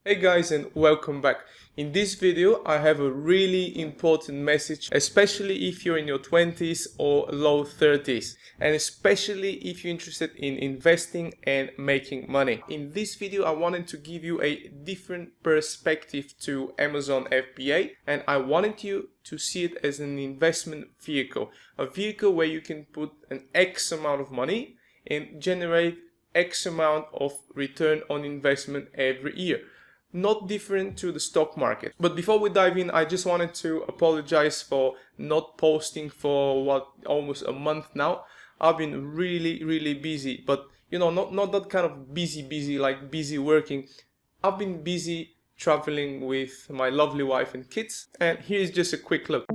Hey guys, and welcome back. In this video I have a really important message, especially if you're in your 20s or low 30s, and especially if you're interested in investing and making money. In this video I wanted to give you a different perspective to Amazon FBA, and I wanted you to see it as an investment vehicle, a vehicle where you can put an X amount of money and generate X amount of return on investment every year. Not different to the stock market. But before we dive in, I just wanted to apologize for not posting for almost a month now. I've been really busy, but not that kind of busy like busy working. I've been busy traveling with my lovely wife and kids, and here's just a quick look.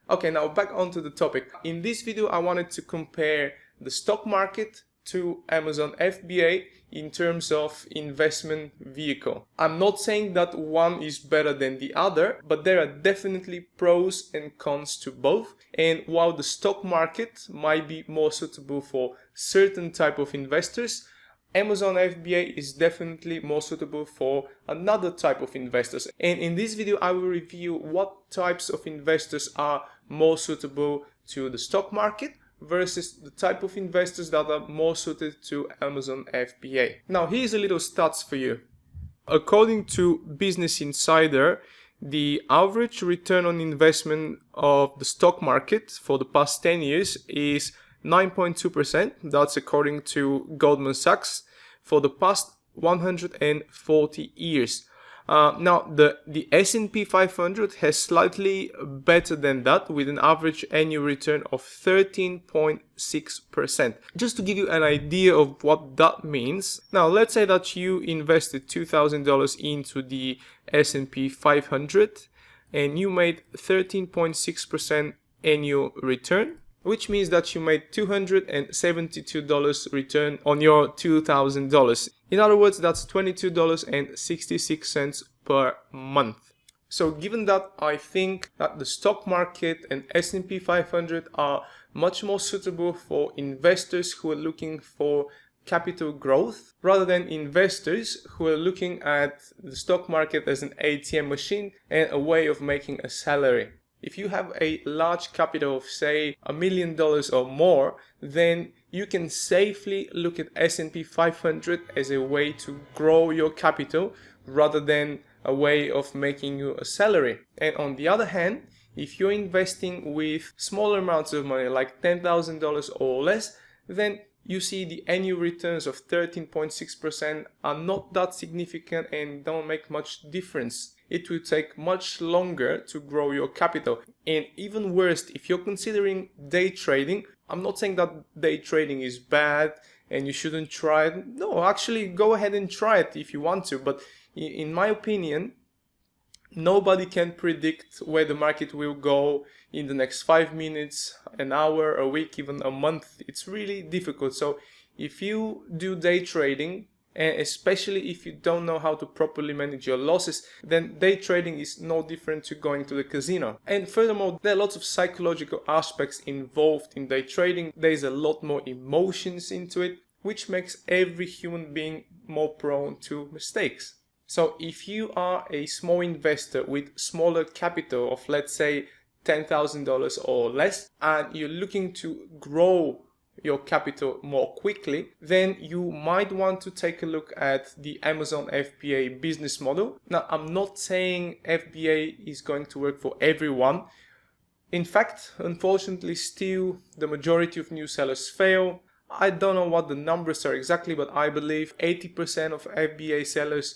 Okay, now back onto the topic. In this video, I wanted to compare the stock market to Amazon FBA in terms of investment vehicle. I'm not saying that one is better than the other, but there are definitely pros and cons to both. And while the stock market might be more suitable for certain type of investors, Amazon FBA is definitely more suitable for another type of investors. And in this video, I will review what types of investors are more suitable to the stock market versus the type of investors that are more suited to Amazon FBA. Now, here's a little stats for you. According to Business Insider, the average return on investment of the stock market for the past 10 years is 9.2%. That's according to Goldman Sachs for the past 140 years. Now, the SnP500 has slightly better than that, with an average annual return of 13.6%. Just to give you an idea of what that means, now let's say that you invested $2,000 into the SnP500 and you made 13.6% annual return, which means that you made $272 return on your $2,000. In other words, that's $22.66 per month. So given that, I think that the stock market and S&P 500 are much more suitable for investors who are looking for capital growth rather than investors who are looking at the stock market as an ATM machine and a way of making a salary. If you have a large capital of, say, $1 million or more, then you can safely look at S&P 500 as a way to grow your capital rather than a way of making you a salary. And on the other hand, if you're investing with smaller amounts of money, like $10,000 or less, then you see the annual returns of 13.6% are not that significant and don't make much difference. It will take much longer to grow your capital. And even worse, if you're considering day trading, I'm not saying that day trading is bad and you shouldn't try it. No, actually go ahead and try it if you want to. But in my opinion, nobody can predict where the market will go in the next 5 minutes, an hour, a week, even a month. It's really difficult. So if you do day trading, and especially if you don't know how to properly manage your losses, then day trading is no different to going to the casino. And furthermore, there are lots of psychological aspects involved in day trading. There's a lot more emotions into it, which makes every human being more prone to mistakes. So if you are a small investor with smaller capital of, let's say, $10,000 or less, and you're looking to grow your capital more quickly, then you might want to take a look at the Amazon FBA business model. Now, I'm not saying FBA is going to work for everyone. In fact, unfortunately, still the majority of new sellers fail. I don't know what the numbers are exactly, but I believe 80% of FBA sellers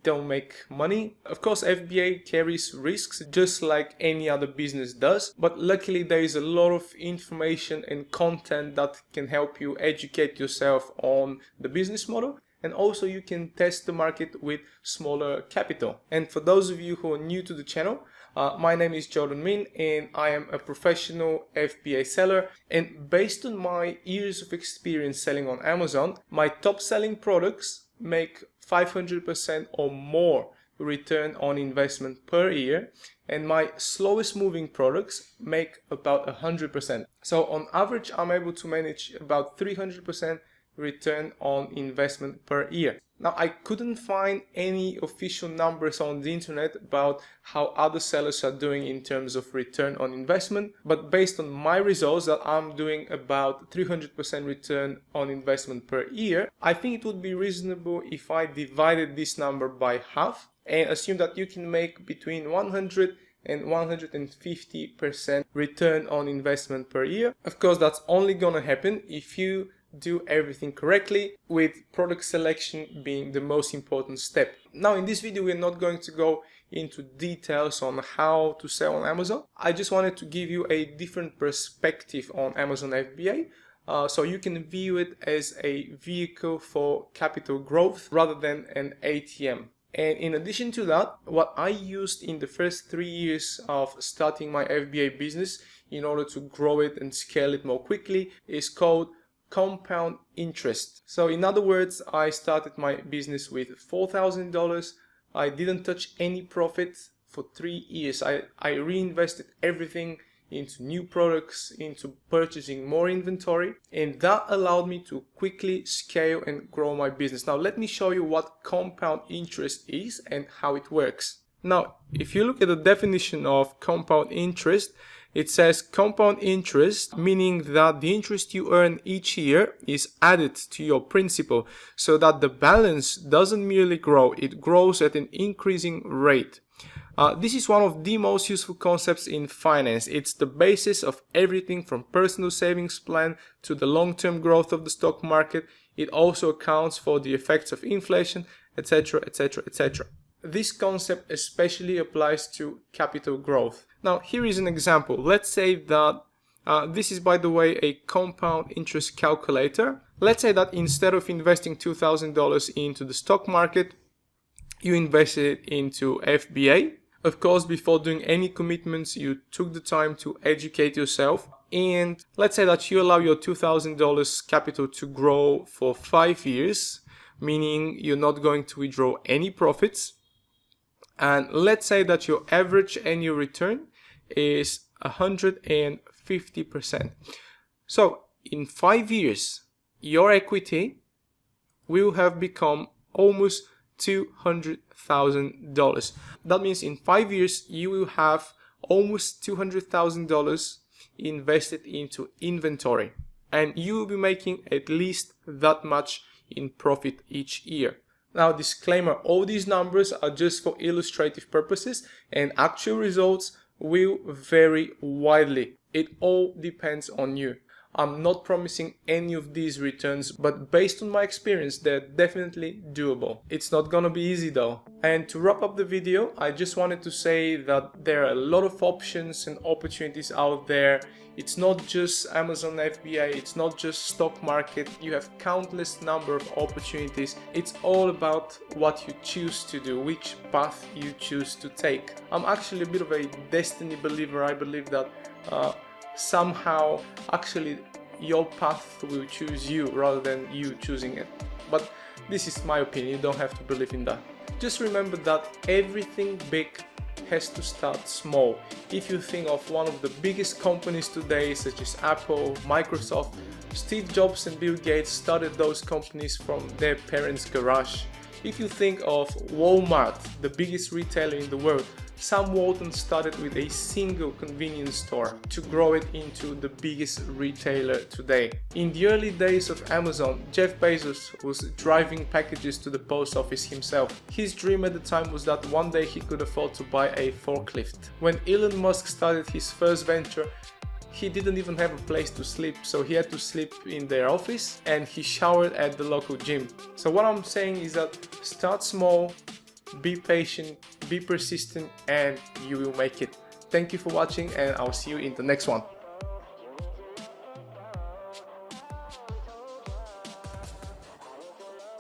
don't make money. Of course, FBA carries risks just like any other business does, but luckily there is a lot of information and content that can help you educate yourself on the business model, and also you can test the market with smaller capital. And for those of you who are new to the channel, my name is Jordan Min and I am a professional FBA seller, and based on my years of experience selling on Amazon, my top selling products make 500% or more return on investment per year, and my slowest moving products make about 100%. So on average, I'm able to manage about 300% return on investment per year. Now, I couldn't find any official numbers on the internet about how other sellers are doing in terms of return on investment, but based on my results that I'm doing about 300% return on investment per year, I think it would be reasonable if I divided this number by half and assume that you can make between 100 and 150% return on investment per year. Of course, that's only gonna happen if you do everything correctly, with product selection being the most important step. Now, in this video, we're not going to go into details on how to sell on Amazon. I just wanted to give you a different perspective on Amazon FBA, so you can view it as a vehicle for capital growth rather than an ATM. And in addition to that, what I used in the first 3 years of starting my FBA business in order to grow it and scale it more quickly is called compound interest. So in other words, I started my business with $4,000. I didn't touch any profit for 3 years. I reinvested everything into new products, into purchasing more inventory, and that allowed me to quickly scale and grow my business. Now, let me show you what compound interest is and how it works. Now, if you look at the definition of compound interest, it says compound interest, meaning that the interest you earn each year is added to your principal, so that the balance doesn't merely grow, it grows at an increasing rate. This is one of the most useful concepts in finance. It's the basis of everything from personal savings plan to the long-term growth of the stock market. It also accounts for the effects of inflation, etc., etc., etc. This concept especially applies to capital growth. Now, here is an example. Let's say that this is, by the way, a compound interest calculator. Let's say that instead of investing $2,000 into the stock market, you invested it into FBA. Of course, before doing any commitments, you took the time to educate yourself. And let's say that you allow your $2,000 capital to grow for 5 years, meaning you're not going to withdraw any profits. And let's say that your average annual return is 150%. So in 5 years, your equity will have become almost $200,000. That means in 5 years, you will have almost $200,000 invested into inventory, and you will be making at least that much in profit each year. Now, disclaimer, all these numbers are just for illustrative purposes, and actual results will vary widely. It all depends on you. I'm not promising any of these returns, but based on my experience, they're definitely doable. It's not gonna be easy though. And to wrap up the video, I just wanted to say that there are a lot of options and opportunities out there. It's not just Amazon FBA, it's not just stock market. You have countless number of opportunities. It's all about what you choose to do, which path you choose to take. I'm actually a bit of a destiny believer. I believe that somehow actually your path will choose you rather than you choosing it. But this is my opinion, you don't have to believe in that. Just remember that everything big has to start small. If you think of one of the biggest companies today, such as Apple, Microsoft, Steve Jobs and Bill Gates started those companies from their parents' garage. If you think of Walmart, the biggest retailer in the world, Sam Walton started with a single convenience store to grow it into the biggest retailer today. In the early days of Amazon, Jeff Bezos was driving packages to the post office himself. His dream at the time was that one day he could afford to buy a forklift. When Elon Musk started his first venture, he didn't even have a place to sleep, so he had to sleep in their office and he showered at the local gym. So what I'm saying is that start small, be patient, be persistent, and you will make it. Thank you for watching, and I'll see you in the next one.